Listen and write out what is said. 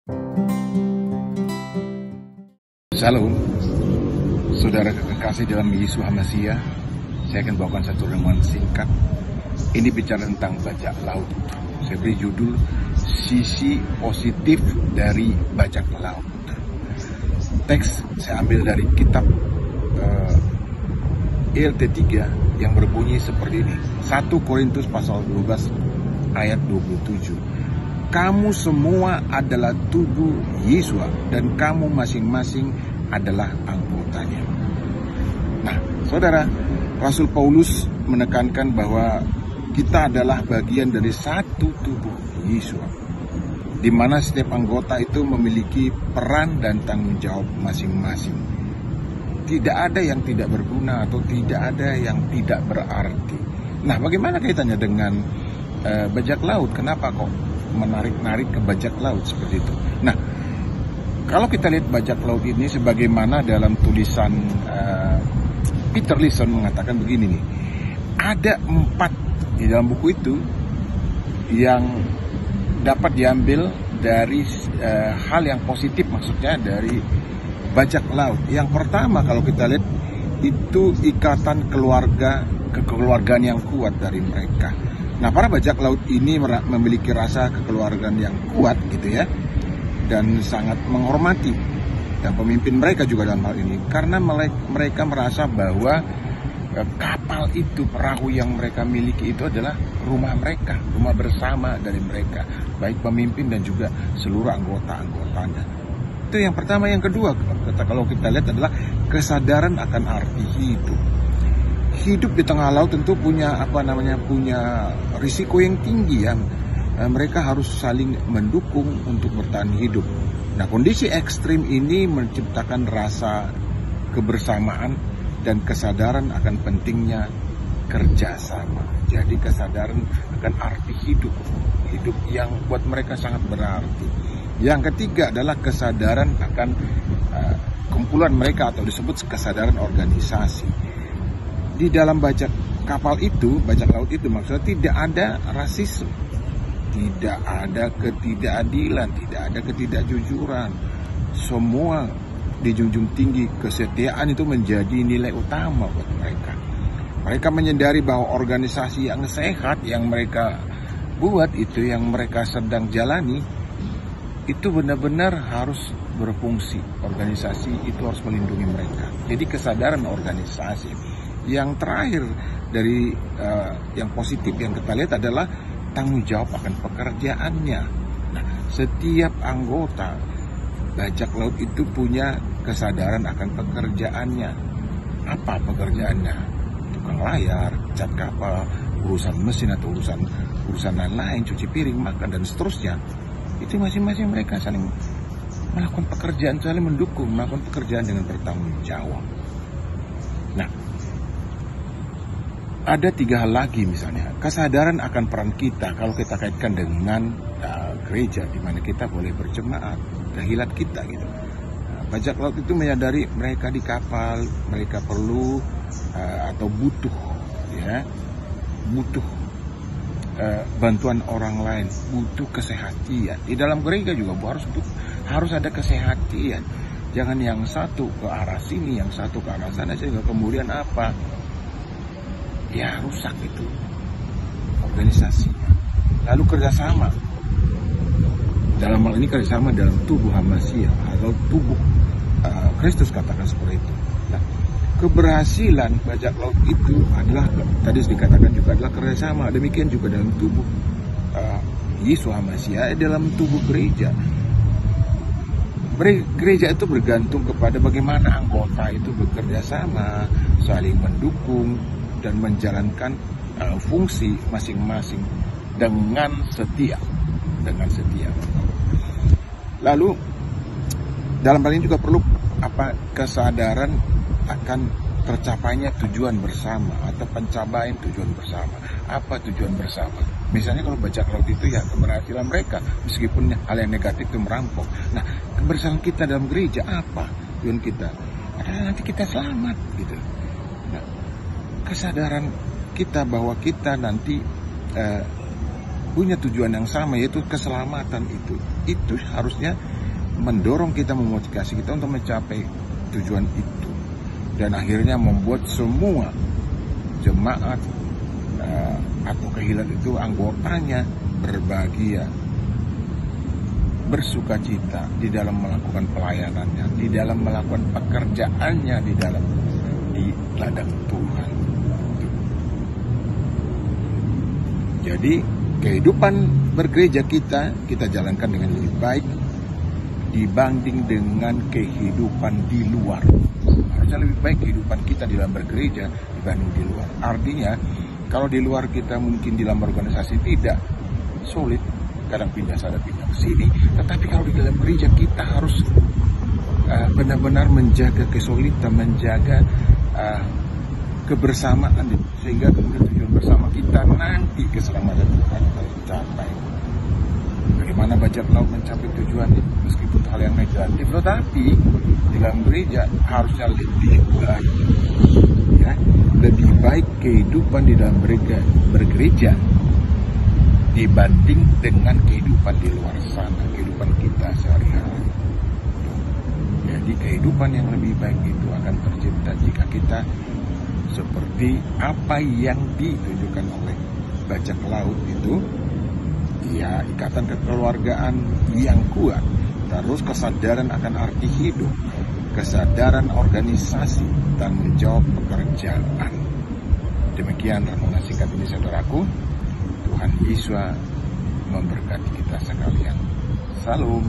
Salam, saudara kekasih dalam Yesus Hamasiah. Saya akan bawakan satu renungan singkat. Ini bicara tentang bajak laut. Saya beri judul Sisi Positif dari Bajak Laut. Teks saya ambil dari kitab ELT 3 yang berbunyi seperti ini. 1 Korintus pasal 12 ayat 27. Kamu semua adalah tubuh Yesus dan kamu masing-masing adalah anggotanya. Nah, saudara, Rasul Paulus menekankan bahwa kita adalah bagian dari satu tubuh Yesus, di mana setiap anggota itu memiliki peran dan tanggung jawab masing-masing. Tidak ada yang tidak berguna atau tidak ada yang tidak berarti. Nah, bagaimana kaitannya dengan bajak laut? Kenapa kok menarik-narik ke bajak laut seperti itu? Nah, kalau kita lihat bajak laut ini sebagaimana dalam tulisan Peter Leeson mengatakan begini nih, ada 4 di dalam buku itu yang dapat diambil dari hal yang positif, maksudnya dari bajak laut. Yang pertama, kalau kita lihat itu ikatan kekeluargaan yang kuat dari mereka. Nah, para bajak laut ini memiliki rasa kekeluargaan yang kuat gitu ya, dan sangat menghormati dan pemimpin mereka juga dalam hal ini, karena mereka merasa bahwa kapal itu, perahu yang mereka miliki itu adalah rumah mereka, rumah bersama dari mereka, baik pemimpin dan juga seluruh anggota-anggotanya. Itu yang pertama. Yang kedua, kalau kita lihat adalah kesadaran akan arti hidup. Hidup di tengah laut tentu punya punya risiko yang tinggi ya. Mereka harus saling mendukung untuk bertahan hidup. Nah, kondisi ekstrim ini menciptakan rasa kebersamaan dan kesadaran akan pentingnya kerjasama. Jadi kesadaran akan arti hidup yang buat mereka sangat berarti. Yang ketiga adalah kesadaran akan kumpulan mereka atau disebut kesadaran organisasi. Di dalam bajak laut itu maksudnya tidak ada rasisme, tidak ada ketidakadilan, tidak ada ketidakjujuran. Semua dijunjung tinggi, kesetiaan itu menjadi nilai utama buat mereka. Mereka menyadari bahwa organisasi yang sehat yang mereka buat itu, yang mereka sedang jalani, itu benar-benar harus berfungsi. Organisasi itu harus melindungi mereka. Jadi kesadaran organisasi. Yang terakhir dari yang positif yang kita lihat adalah tanggung jawab akan pekerjaannya. Nah, setiap anggota bajak laut itu punya kesadaran akan pekerjaannya. Apa pekerjaannya? Tukang layar, cat kapal, urusan mesin atau urusan lain-lain, cuci piring, makan dan seterusnya. Itu masing-masing mereka saling melakukan pekerjaan, saling mendukung, melakukan pekerjaan dengan bertanggung jawab. Nah, ada 3 hal lagi, misalnya kesadaran akan peran kita kalau kita kaitkan dengan gereja, di mana kita boleh berjemaat, kehilat kita gitu. Bajak laut itu menyadari mereka di kapal, mereka perlu atau butuh bantuan orang lain, butuh kesehatan. Di dalam gereja juga harus ada kesehatan. Jangan yang satu ke arah sini, yang satu ke arah sana, sehingga kemudian ya rusak itu organisasinya. Lalu kerjasama, dalam hal ini kerjasama dalam tubuh Hamasiah atau tubuh Kristus, katakan seperti itu. Nah, keberhasilan bajak laut itu adalah, tadi dikatakan juga, adalah kerjasama. Demikian juga dalam tubuh Yesus Hamasiah, dalam tubuh gereja. Gereja itu bergantung kepada bagaimana anggota itu bekerja sama, saling mendukung dan menjalankan fungsi masing-masing dengan setia. Lalu dalam hal ini juga perlu kesadaran akan tercapainya tujuan bersama atau pencapaian tujuan bersama. Apa tujuan bersama? Misalnya kalau bajak laut itu ya keberhasilan mereka, meskipun hal yang negatif itu merampok. Nah, keberhasilan kita dalam gereja apa? Tujuan kita adalah nanti kita selamat gitu. Nah, kesadaran kita bahwa kita nanti punya tujuan yang sama, yaitu keselamatan itu harusnya mendorong kita, memotivasi kita untuk mencapai tujuan itu, dan akhirnya membuat semua jemaat atau kehilat itu anggotanya berbahagia, bersuka cita di dalam melakukan pelayanannya, di dalam melakukan pekerjaannya di ladang Tuhan. Jadi kehidupan bergereja kita jalankan dengan lebih baik dibanding dengan kehidupan di luar. Harusnya lebih baik kehidupan kita di dalam bergereja dibanding di luar. Artinya kalau di luar kita mungkin di dalam organisasi tidak sulit, kadang pindah sana pindah ke sini, tetapi kalau di dalam gereja kita harus benar-benar menjaga kesulitan, menjaga kebersamaan, sehingga kemudian tujuan bersama kita nanti keselamatan Tuhan tercapai. Bagaimana bajak laut mencapai tujuannya meskipun hal yang negatif, tetapi di dalam gereja harusnya lebih baik, ya, lebih baik kehidupan di dalam bergereja dibanding dengan kehidupan di luar sana, kehidupan kita sehari-hari. Jadi kehidupan yang lebih baik itu akan tercipta jika kita seperti apa yang ditunjukkan oleh bajak laut itu, ya, ikatan kekeluargaan yang kuat, terus kesadaran akan arti hidup, kesadaran organisasi, tanggung jawab pekerjaan. Demikian renungan singkat ini saudaraku. Tuhan Yesus memberkati kita sekalian. Salam.